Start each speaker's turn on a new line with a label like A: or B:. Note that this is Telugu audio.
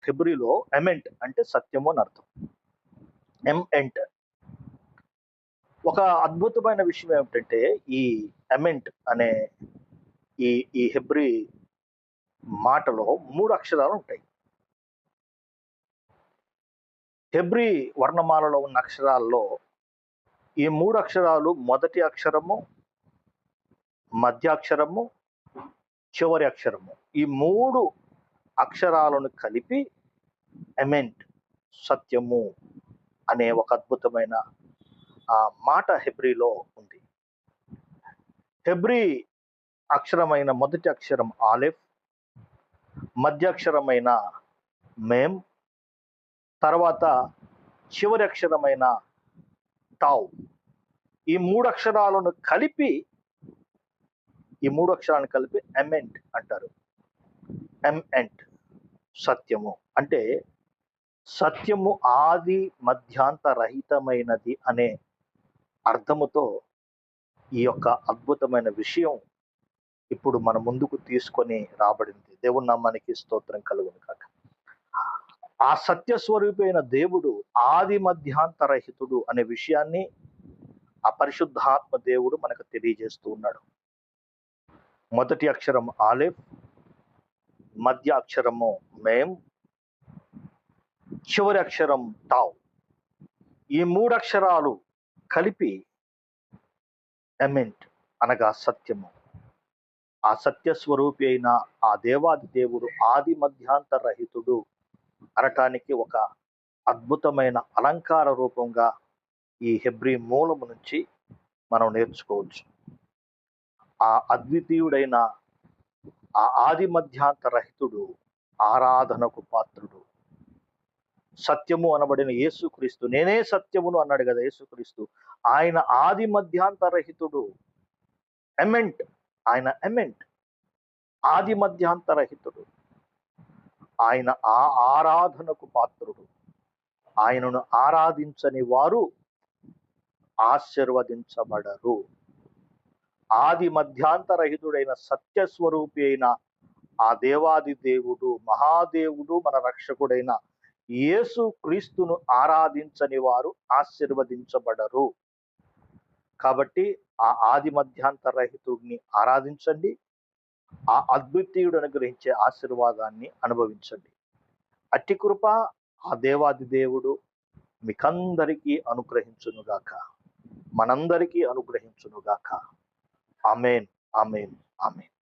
A: హెబ్రీలో ఎమెంట్ అంటే సత్యము అని అర్థం. ఎంఎంట్. ఒక అద్భుతమైన విషయం ఏమిటంటే ఈ ఎమెంట్ అనే ఈ ఈ హెబ్రీ మాటలో 3 అక్షరాలు ఉంటాయి. హెబ్రీ వర్ణమాలలో ఉన్న అక్షరాల్లో ఈ 3 అక్షరాలు మొదటి అక్షరము, మధ్యాక్షరము, చివరి అక్షరము. ఈ 3 అక్షరాలను కలిపి ఎమెంట్ సత్యము అనే ఒక అద్భుతమైన మాట హెబ్రీలో ఉంది. హెబ్రీ అక్షరమైన మొదటి అక్షరం ఆలెఫ్, మధ్యాక్షరమైన మేమ్, తర్వాత చివరి అక్షరమైన టావ్. ఈ 3 అక్షరాలను కలిపి ఎమెంట్ అంటారు. ఎంఎంట్ సత్యము అంటే సత్యము ఆది మధ్యాంతరహితమైనది అనే అర్థముతో ఈ యొక్క అద్భుతమైన విషయం ఇప్పుడు మన ముందుకు తీసుకొని రాబడింది. దేవుని నామానికి స్తోత్రం కలుగును కాక. ఆ సత్య స్వరూపైన దేవుడు ఆది మధ్యాంతరహితుడు అనే విషయాన్ని ఆ పరిశుద్ధాత్మ దేవుడు మనకు తెలియజేస్తూ ఉన్నాడు. మొదటి అక్షరం ఆలెఫ్, మధ్య అక్షరము మేమ్, చివరి అక్షరం టావ్. ఈ 3 అక్షరాలు కలిపి ఎమెంట్ అనగా సత్యము. ఆ సత్య స్వరూపి అయిన ఆ దేవాది దేవుడు ఆది మధ్యాంతరహితుడు అనటానికి ఒక అద్భుతమైన అలంకార రూపంగా ఈ హెబ్రీ మూలము నుంచి మనం నేర్చుకోవచ్చు. ఆ అద్వితీయుడైన ఆ ఆది మధ్యాంతరహితుడు ఆరాధనకు పాత్రుడు. సత్యము అనబడిన యేసుక్రీస్తు, నేనే సత్యమును అన్నాడు కదా యేసుక్రీస్తు. ఆయన ఆది మధ్యాంతరహితుడు. ఎమెంట్, ఆయన ఎమెంట్, ఆది మధ్యాంతరహితుడు. ఆయన ఆ ఆరాధనకు పాత్రుడు. ఆయనను ఆరాధించని వారు ఆశీర్వదించబడరు. ఆది మధ్యాంతరహితుడైన సత్యస్వరూపి అయిన ఆ దేవాది దేవుడు, మహాదేవుడు, మన రక్షకుడైన యేసు క్రీస్తును ఆరాధించని వారు ఆశీర్వదించబడరు. కాబట్టి ఆ ఆది మధ్యాంతరహితుడిని ఆరాధించండి. ఆ అద్వితీయుడు అనుగ్రహించే ఆశీర్వాదాన్ని అనుభవించండి. అట్టి కృప ఆ దేవాది దేవుడు మీకందరికీ అనుగ్రహించునుగాక, మనందరికీ అనుగ్రహించునుగాక. ఆమేన్, ఆమేన్, ఆమేన్.